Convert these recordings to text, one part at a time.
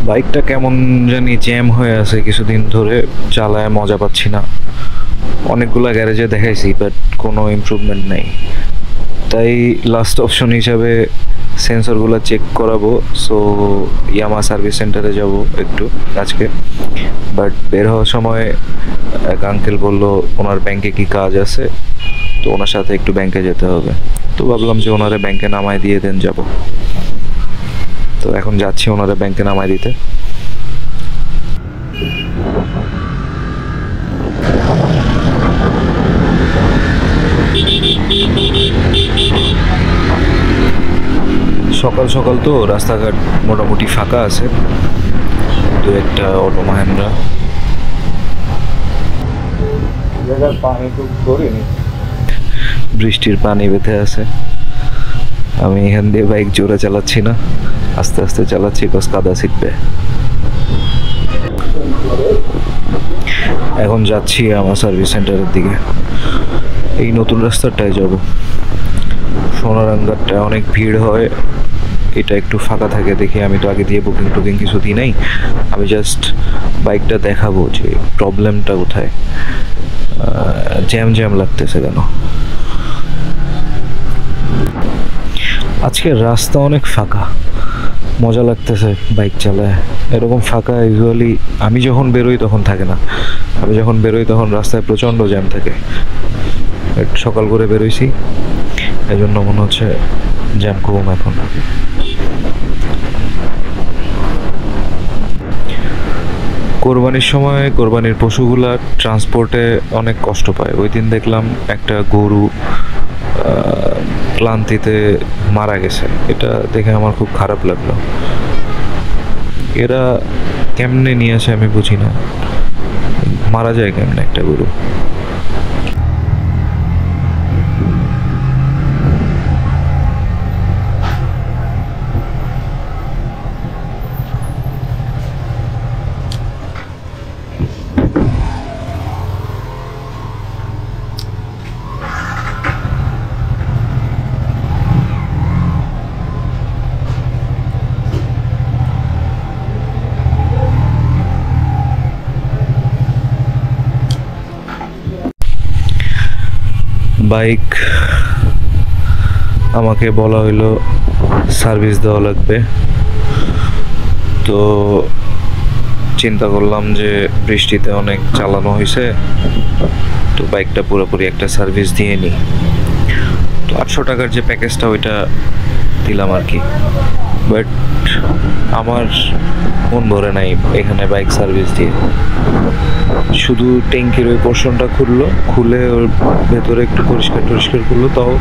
বাইকটা কেমন জানি জ্যাম হয়ে আছে কিছুদিন ধরে, চালায় মজা পাচ্ছি না। অনেকগুলা গ্যারেজে দেখাইছি বাট কোনো ইমপ্রুভমেন্ট নাই। তাই লাস্ট অপশন হিসাবে সেন্সরগুলো চেক করাবো। সো ইয়ামা সার্ভিস সেন্টারে যাব একটু আজকে। বাট বের হওয়ার সময় এক আঙ্কেল বললো ওনার ব্যাংকে কি কাজ আছে, তো ওনার সাথে একটু ব্যাংকে যেতে হবে। তো ভাবলাম যে ওনারে ব্যাংকে নামাই দিয়ে দেন যাব। তো এখন যাচ্ছি ওনারে ব্যাংকে নামাই দিতে। সকাল সকাল তো রাস্তাঘাট মোটামুটি ফাঁকা আছে, দু একটা অটো মাহেন্দ্রা। বৃষ্টির পানি বেঁধে আছে। আমি এখান দিয়ে বাইক জোরে চালাচ্ছি না, আস্তে আস্তে চালাচ্ছি, বাস কাদা শিখবে। এখন যাচ্ছি আমার সার্ভিস সেন্টারের দিকে। এই নতুন রাস্তাটায় যাব। সোনারাঙ্গারটায় অনেক ভিড় হয়, এটা একটু ফাঁকা থাকে দেখি। আমি তো আগে দিয়ে বুকিং টুকিং কিছু দিই নাই, আমি জাস্ট বাইকটা দেখাবো যে প্রবলেমটা কোথায়, জ্যাম জ্যাম লাগতেছে কেন। আজকে রাস্তা অনেক ফাঁকা, মজা লাগতেছে বাইক চালায়। এরকম ফাঁকা ইউজুয়ালি আমি যখন বেরোই তখন থাকে না। আমি যখন বেরোই তখন রাস্তায় প্রচণ্ড জ্যাম থাকে। সকাল করে বেরোইছি, এই জন্য মনে হচ্ছে জ্যাম কম এখন। কোরবানির সময় কোরবানির পশুগুলা ট্রান্সপোর্টে অনেক কষ্ট পায়। ওই দিন দেখলাম একটা গরু ক্লান্তিতে মারা গেছে, এটা দেখে আমার খুব খারাপ লাগলো। এরা কেমনে নিয়ে আসে আমি বুঝি না, মারা যায় কেমনে একটা গরু। বাইক আমাকে বলা হইলো সার্ভিস দেওয়া লাগবে, তো চিন্তা করলাম যে বৃষ্টিতে অনেক চালানো হয়েছে, তো বাইকটা পুরোপুরি একটা সার্ভিস দিয়ে নিই। তো 800 টাকার যে প্যাকেজটা ওইটা দিলাম আর কি। বাট আমার মন ভরে নাই এখানে বাইক সার্ভিস দিয়ে। শুধু ট্যাঙ্কির ওই পোর্শনটা খুলে ওর ভেতরে একটু পরিষ্কার করলো, তাও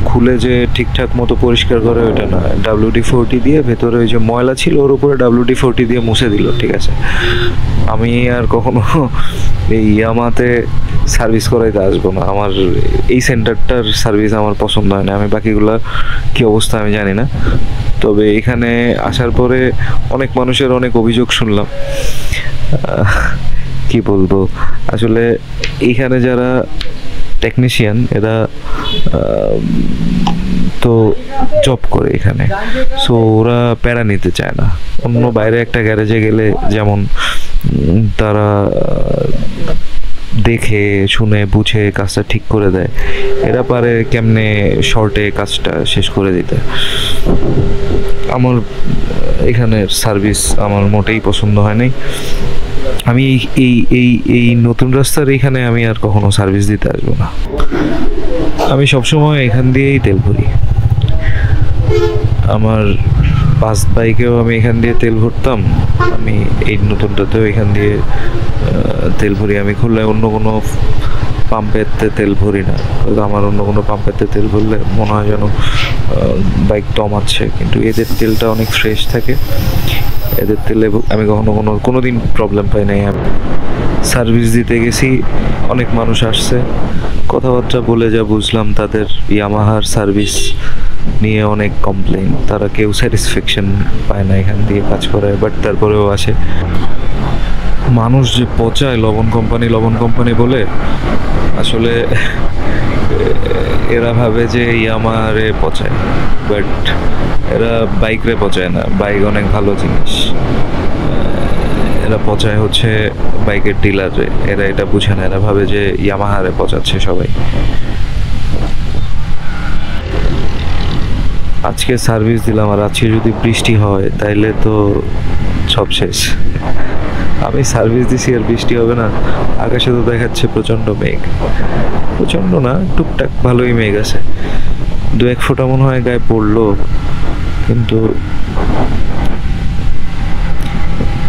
খুলে যে ঠিকঠাক মতো পরিষ্কার করে ওইটা না, WD-40 দিয়ে ভেতরে ওই যে ময়লা ছিল ওর উপরে WD-40 দিয়ে মুছে দিল, ঠিক আছে। আমি আর কখনো এই ইয়ামাতে সার্ভিস করাইতে আসবো না। আমার এই সেন্টারটার সার্ভিস আমার পছন্দ হয় না। আমি বাকিগুলা কি অবস্থা আমি জানি না, তবে এখানে আসার পরে অনেক মানুষের অনেক অভিযোগ শুনলাম। কি বলবো, আসলে এইখানে যারা টেকনিশিয়ান এরা তো জব করে এখানে, সো ওরা প্যারা নিতে চায় না। অন্য বাইরে একটা গ্যারেজে গেলে যেমন তারা দেখে শুনে বুঝে কাজটা ঠিক করে দেয়, এরা পারে কেমনে শর্টে কাজটা শেষ করে দিতে। আমার এখানের সার্ভিস আমার মোটেই পছন্দ হয় নাই। আমি এই এই এই নতুন রাস্তার এইখানে আমি আর কখনো সার্ভিস দিতে আসবো না। আমি সবসময় এখান দিয়েই তেল ভরি। আমার পাস্ট বাইকেও আমি এখান দিয়ে তেল ভরতাম, আমি এই নতুনটাতেও এখান দিয়ে তেল ভরি। আমি খুলনায় অন্য কোনো পাম্পেতে তেল ভরি না। আমার অন্য কোনো পাম্পেতে তেল ভরলে মনে হয় যেন বাইক দমাচ্ছে, কিন্তু এদের তেলটা অনেক ফ্রেশ থাকে। এদের তেলে আমি কোনো দিন প্রবলেম পাই নাই। আমি সার্ভিস দিতে গেছি, অনেক মানুষ আসছে, কথাবার্তা বলে যা বুঝলাম তাদের ইয়ামাহার সার্ভিস নিয়ে অনেক কমপ্লেন। তারা কেউ স্যাটিসফ্যাকশন পায় না এখান দিয়ে কাজ করে, বাট তারপরেও আসে। মানুষ যে পচায় লবণ কোম্পানি বলে, আসলে এরা ভাবে যে ইয়ামারে পচায়, বাট এরা বাইক রে পচায় না, বাইক অনেক ভালো জিনিস। এরা পচায় হচ্ছে বাইকের ডিলারে, এরা এটা বুঝে না, এরা ভাবে যে ইয়ামাহারে পচাচ্ছে সবাই। আজকে সার্ভিস দিলাম আর আজকে যদি বৃষ্টি হয় তাইলে তো সব শেষ। আমি সার্ভিস দিছি আর বৃষ্টি হবে না? আকাশে তো দেখাচ্ছে প্রচণ্ড মেঘ, প্রচণ্ড না, টুকটাক ভালোই মেঘ আছে, 2-1 ফোঁটা মনে হয় গায়ে পড়লো, কিন্তু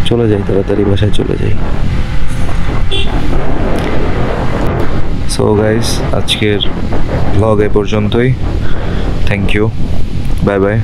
চলে যাই তাড়াতাড়ি, বাসায় চলে যাই। সো গাইস, আজকের ব্লগ এ পর্যন্তই। Thank you, bye by.